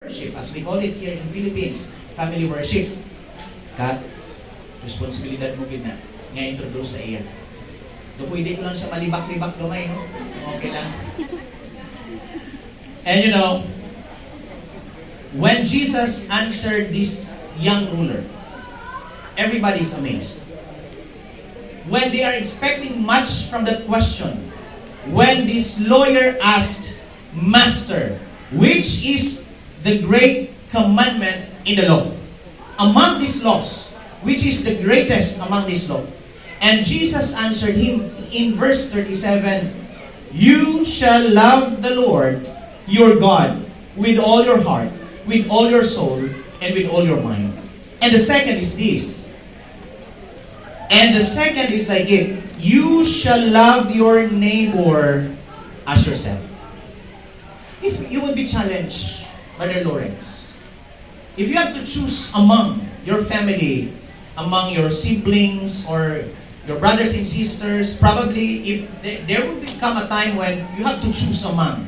worship, as we call it here in Philippines, family worship. Kat, responsibilidad mo gid na nga introduce sa iya. Do pwede ko lang siya malibak-libak gamay, no? Okay lang. And you know, when Jesus answered this young ruler, everybody's amazed. When they are expecting much from that question, when this lawyer asked, Master, which is the great commandment in the law? Among these laws, which is the greatest among these laws? And Jesus answered him in verse 37, You shall love the Lord your God with all your heart, with all your soul, and with all your mind. And the second is this. And the second is like it. You shall love your neighbor as yourself. If you would be challenged, Brother Lorenz, if you have to choose among your family, among your siblings, or your brothers and sisters, probably if there will become a time when you have to choose among,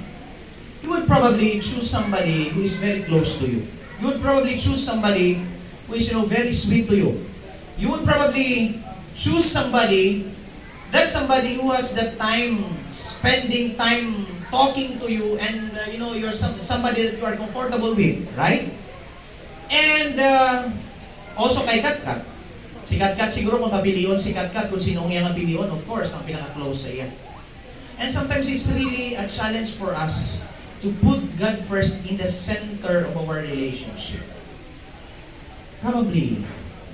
you would probably choose somebody who is very close to you. You would probably choose somebody who is, very sweet to you. You would probably choose somebody who has that time, spending time talking to you, and you're somebody that you are comfortable with, right? And also kay Katkat. Si Katkat siguro kung mapilion si Katkat, kung sinong iyang mapilion, of course, ang pinaka-close sa iya. And sometimes it's really a challenge for us to put God first in the center of our relationship. Probably,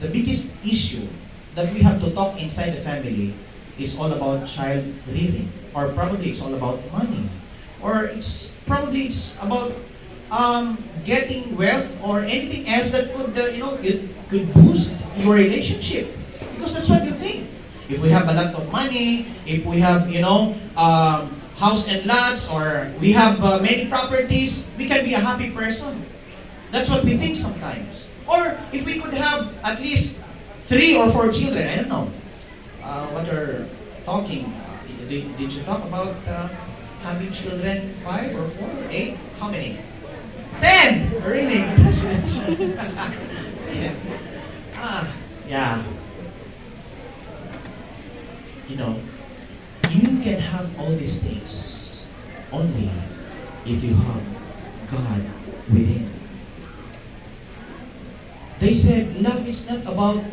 the biggest issue that we have to talk inside the family is all about child rearing, or probably it's all about money, or it's about getting wealth or anything else that could boost your relationship, because that's what you think. If we have a lot of money, if we have house and lots, or we have many properties, we can be a happy person. That's what we think sometimes. Or if we could have at least 3 or 4 children, I don't know what you're talking. Did you talk about having children? 5 or 4 or 8? How many? 10! Really? Yeah. You can have all these things only if you have God within. They said love is not about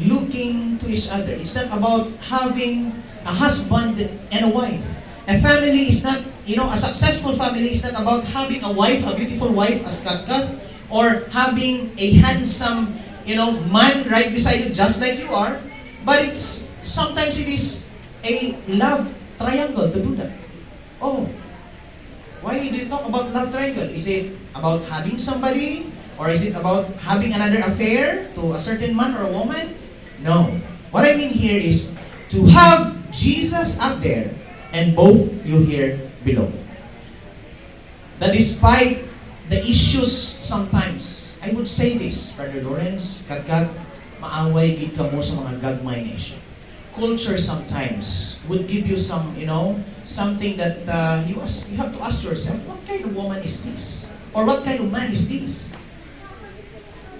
looking to each other. It's not about having a husband and a wife. A family is not, a successful family is not about having a wife, a beautiful wife as Katkat, or having a handsome, man right beside you just like you are. But sometimes it is a love triangle to do that. Oh, why do you talk about love triangle? Is it about having somebody? Or is it about having another affair to a certain man or a woman? No. What I mean here is to have Jesus up there and both you here below. That despite the issues sometimes, I would say this, Brother Lorenz, Katkat, maaway gid ka mo sa mga gagmay na issue. Culture sometimes would give you some, something that you have to ask yourself, what kind of woman is this? Or what kind of man is this?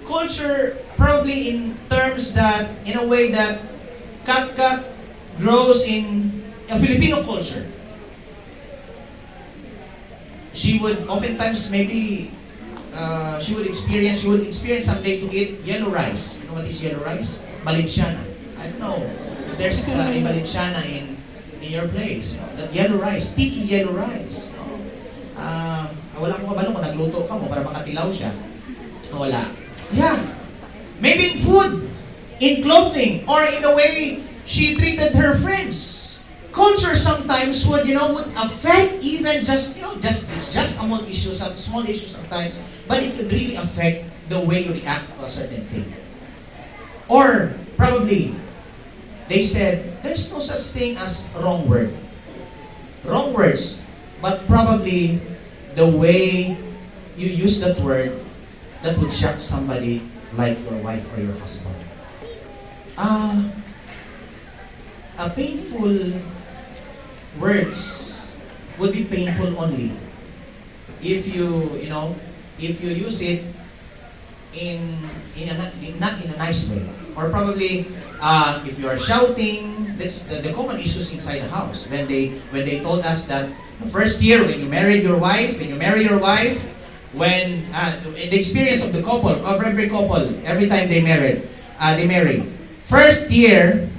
Culture, probably in terms that, in a way that Katkat grows in a Filipino culture. She would oftentimes maybe she would experience someday to eat yellow rice. You know what is yellow rice? Balenciana. I don't know. There's a Balenciana in your place. That yellow rice, sticky yellow rice. Wala akong kabalo kung nagluto ka mo para makatilaw siya. Wala. Yeah. Maybe in food, in clothing, or in the way she treated her friends. Culture sometimes would affect even just it's just a small issue sometimes, but it could really affect the way you react to a certain thing. Or probably they said there's no such thing as wrong words, but probably the way you use that word that would shock somebody like your wife or your husband. A painful words would be painful only if you if you use it not in a nice way. Or probably, if you are shouting, that's the common issues inside the house. When they told us that the first year when you marry your wife, when the experience of the couple, of every couple, every time they marry. First year,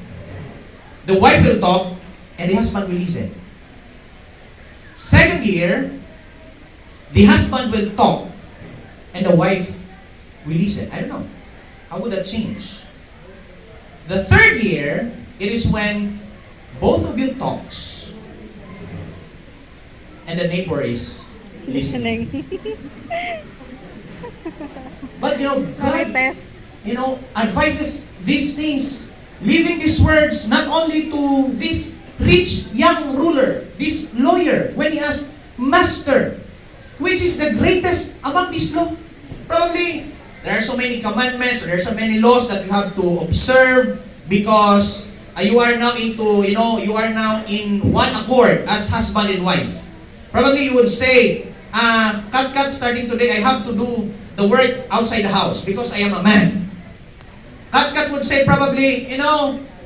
the wife will talk and the husband will listen. Second year, the husband will talk and the wife will listen. I don't know. How would that change? The third year, it is when both of you talks and the neighbor is listening. But God, advises these things, leaving these words not only to this rich young ruler, this lawyer, when he asked, Master, which is the greatest among this law? Probably, there are so many commandments, or there are so many laws that you have to observe because you are now you are now in one accord as husband and wife. Probably you would say, Kat, starting today, I have to do the work outside the house because I am a man. Kat would say probably,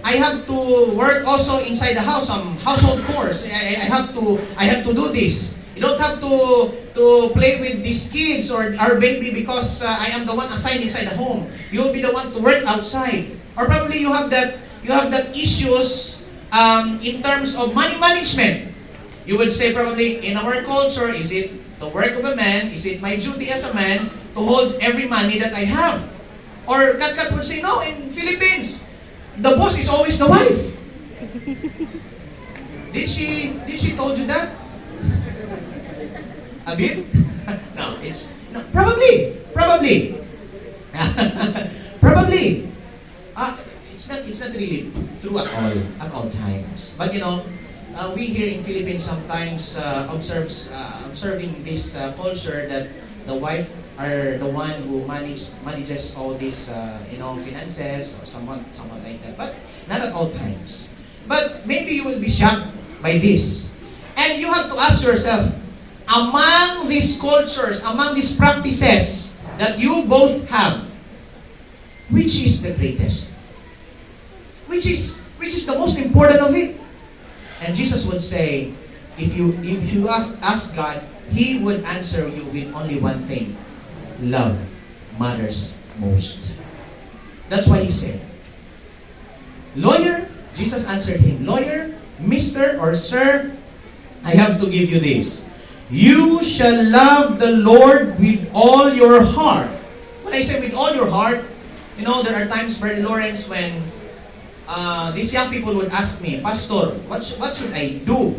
I have to work also inside the house, some household chores. I have to do this. You don't have to play with these kids or our baby because I am the one assigned inside the home. You will be the one to work outside. Or probably you have that issues in terms of money management. You would say probably in our culture, is it the work of a man? Is it my duty as a man to hold every money that I have? Or Kat would say, no, in Philippines, the boss is always the wife. Did she told you that? A bit? No, probably. Probably. It's not really true at all times. But we here in Philippines sometimes observing this culture that the wife are the one who manages all these finances or someone like that. But not at all times. But maybe you will be shocked by this, and you have to ask yourself, among these cultures, among these practices that you both have, which is the greatest? Which is the most important of it? And Jesus would say, if you ask God, He would answer you with only one thing: love matters most. That's why He said, lawyer, Jesus answered him, lawyer, mister or sir, I have to give you this. You shall love the Lord with all your heart. When I say with all your heart, there are times, Brother Lorenz, when these young people would ask me, Pastor, what should I do?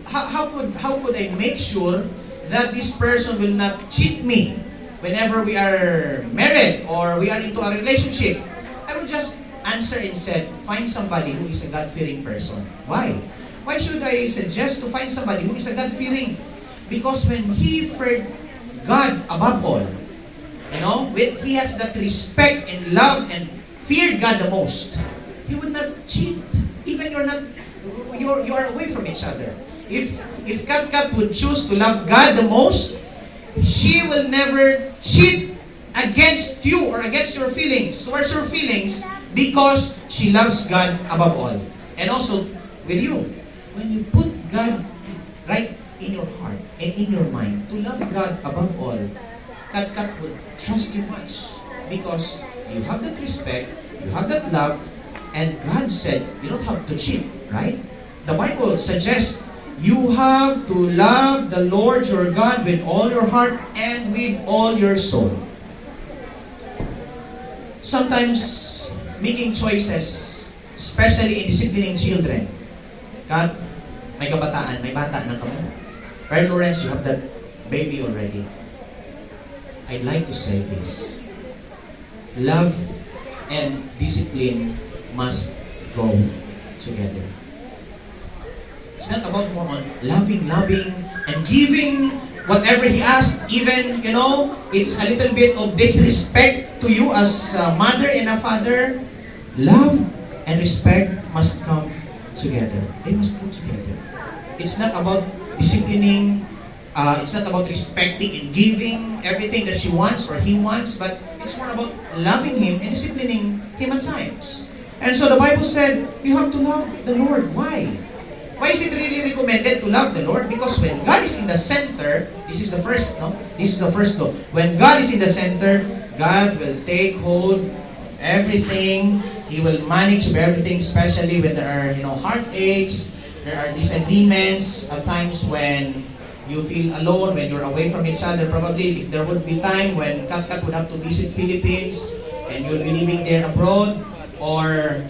How could I make sure that this person will not cheat me whenever we are married or we are into a relationship? I would just answer and said, find somebody who is a God-fearing person. Why? Why should I suggest to find somebody who is a God-fearing? Because when he feared God above all, when he has that respect and love and feared God the most, he would not cheat. Even you are away from each other. If Kat would choose to love God the most, she will never cheat against you or against your feelings, towards your feelings, because she loves God above all. And also with you, when you put God right in your heart and in your mind to love God above all, Kat would trust you much because you have that respect, you have that love, and God said you don't have to cheat, right? The Bible suggests you have to love the Lord your God with all your heart and with all your soul. Sometimes making choices, especially in disciplining children. God, may kabataan, may bata na kamo. Brother Lorenz, you have that baby already. I'd like to say this. Love and discipline must go together. It's not about more on loving, and giving whatever he asked. Even, it's a little bit of disrespect to you as a mother and a father. Love and respect must come together. They must go together. It's not about disciplining it's not about respecting and giving everything that she wants or he wants, but it's more about loving him and disciplining him at times. And so the Bible said, you have to love the Lord. Why? Why is it really recommended to love the Lord? Because when God is in the center, this is the first, no? This is the first law. When God is in the center, God will take hold of everything. He will manage everything, especially when there are, heartaches, there are disagreements, at times when you feel alone, when you're away from each other. Probably, if there would be time when Kat would have to visit Philippines, and you'll be living there abroad, or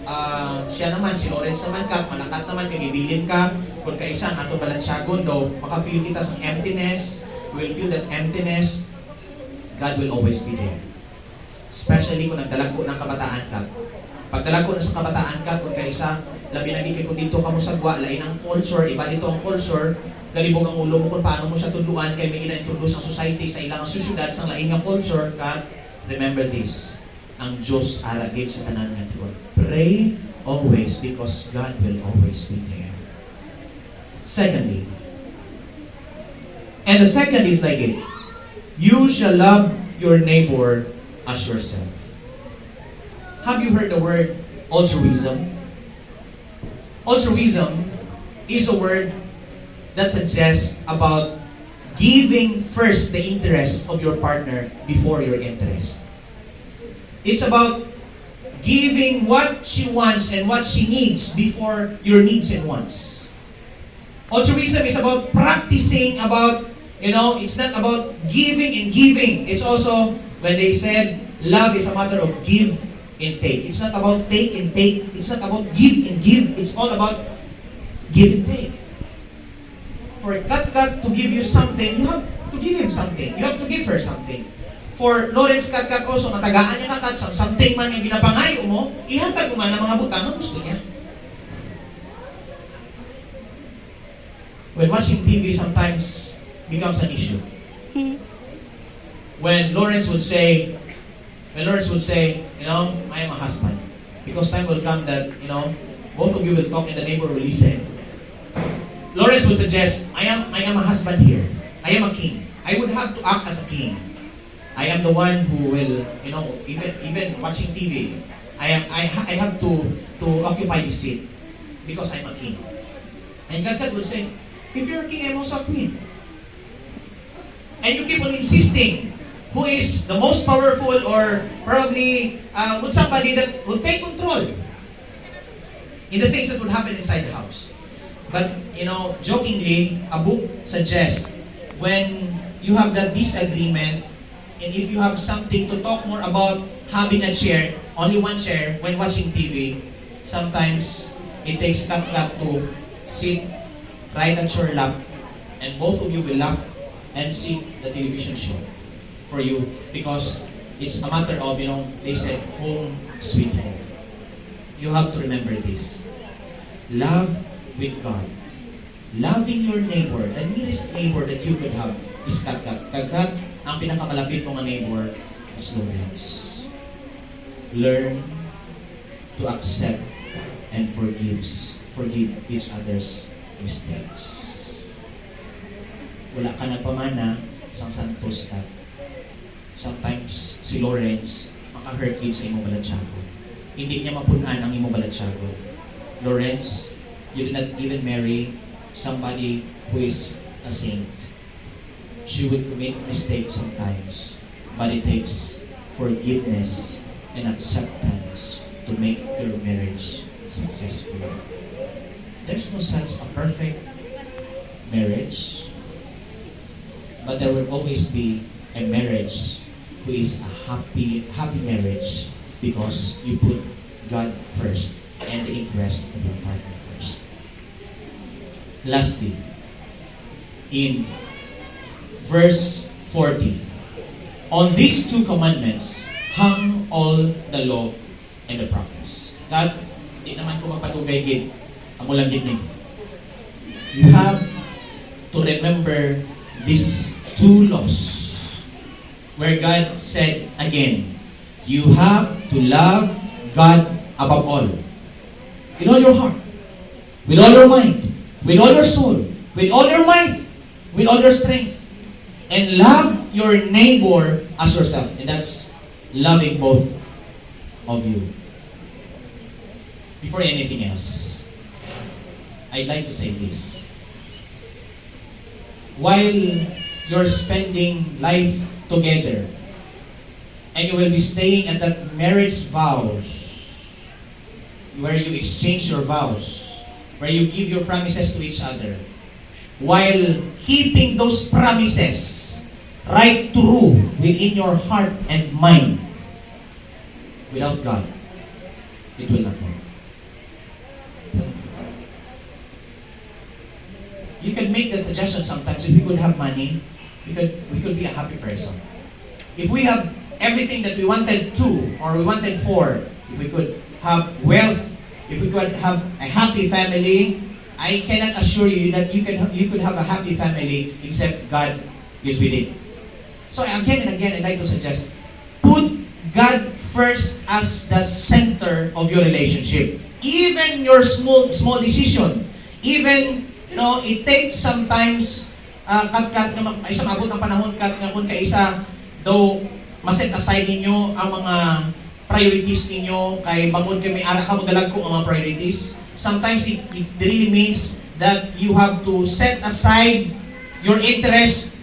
siya naman, si Lorenz naman ka, malakat naman, kagibilin ka, kung kaisa ang ato balansyagon, though, maka-feel kita sa emptiness, you will feel that emptiness, God will always be there. Especially kung nagdalago ng kabataan ka. Pag dalago na sa kabataan ka, kung kaisa, labi na kay kung dito ka mo sagwa, lain ang culture, iba dito ang culture, galibog ang ulo mo kung paano mo siya tuluan, kaya may gina-introduce ang society sa ilang syudad, sa lain ng culture, ka, remember this, ang Diyos aragid sa tanan nga tiwan. Pray always because God will always be there. Secondly, and the second is like it, you shall love your neighbor as yourself. Have you heard the word altruism? Altruism is a word that suggests about giving first the interest of your partner before your interest. It's about giving what she wants and what she needs before your needs and wants. Altruism is about practicing about, it's not about giving and giving. It's also, when they said, love is a matter of give and take. It's not about take and take. It's not about give and give. It's all about give and take. For Kat to give you something, you have to give him something. You have to give her something. For Lorenz Kat also, matagaan niya na something man yung ginapangayo mo, ihatag mo man ang mga butang na gusto niya. When watching TV sometimes becomes an issue. When Lorenz would say, I am a husband. Because time will come that, both of you will talk and the neighbor will listen. Lorenz would suggest, I am a husband here. I am a king. I would have to act as a king. I am the one who will, even watching TV, I have to occupy this seat because I'm a king. And God would say, if you're a king, I'm also a queen. And you keep on insisting who is the most powerful, or probably would somebody that would take control in the things that would happen inside the house. But, jokingly, a book suggests when you have that disagreement, and if you have something to talk more about having a chair, only one chair, when watching TV, sometimes it takes Kat to sit right at your lap, and both of you will laugh and see the television show for you, because it's a matter of, they said, home sweet home. You have to remember this. Love with God. Loving your neighbor, the nearest neighbor that you could have is Kat. Ang pinakamalapit mong neighbor is Lorenz. Learn to accept and forgive each other's mistakes. Wala ka nagpamana, isang santos ka. Sometimes, si Lorenz, maka-hurt yun sa imong balansyago. Hindi niya mapunan ang imong balansyago. Lorenz, you did not even marry somebody who is a saint. She would commit mistakes sometimes, but it takes forgiveness and acceptance to make your marriage successful. There's no such a perfect marriage, but there will always be a marriage who is a happy marriage because you put God first and the interest of your partner first. Lastly, in verse 40, on these two commandments hang all the law and the prophets. God, di naman ko magpatugay gid, amo lang gid ni. You have to remember these two laws where God said again, you have to love God above all. With all your heart, with all your mind, with all your soul, with all your might, with all your strength. And love your neighbor as yourself. And that's loving both of you. Before anything else, I'd like to say this. While you're spending life together, and you will be staying at that marriage vows, where you exchange your vows, where you give your promises to each other, while keeping those promises right true within your heart and mind, without God, it will not work. You can make that suggestion sometimes. If we could have money, we could be a happy person. If we have everything that we wanted to, or we wanted for, if we could have wealth, if we could have a happy family, I cannot assure you that you could have a happy family except God is with it. So again and again, I'd like to suggest, put God first as the center of your relationship. Even your small decision, even, it takes sometimes kat nga isang abot ng panahon kat nga kun kaisa though maset aside ninyo ang mga priorities ninyo kay bangod kay may ara ka mo dalag ko ang mga priorities. Sometimes it really means that you have to set aside your interest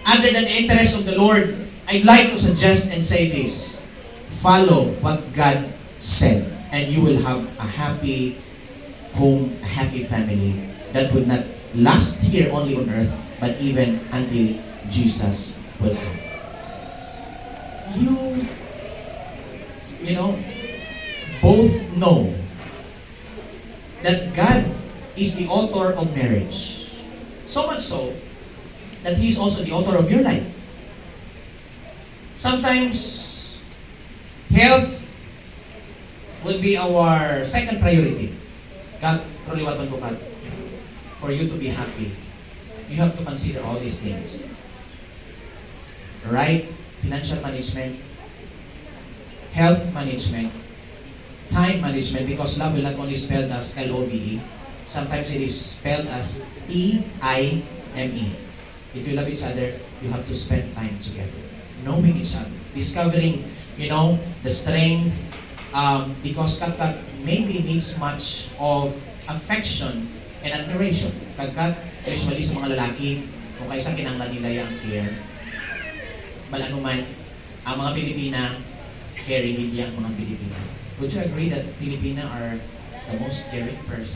other than the interest of the Lord. I'd like to suggest and say this: follow what God said, and you will have a happy home, a happy family that would not last here only on earth, but even until Jesus will come. You both know that God is the author of marriage. So much so that He is also the author of your life. Sometimes health will be our second priority. God, ruliwaton ko ka. For you to be happy, you have to consider all these things. Right financial management, health management, time management, because love will not only spelled as L-O-V-E, sometimes it is spelled as E-I-M-E. If you love each other, you have to spend time together, knowing each other, discovering, the strength, because Katkat maybe needs much of affection and admiration. Katkat, usually sa mga lalaki, kung kaysa kinanglan nila yung care, malanuman, ang mga Pilipina, caring hindi ang mga Pilipina. Would you agree that Filipina are the most caring person?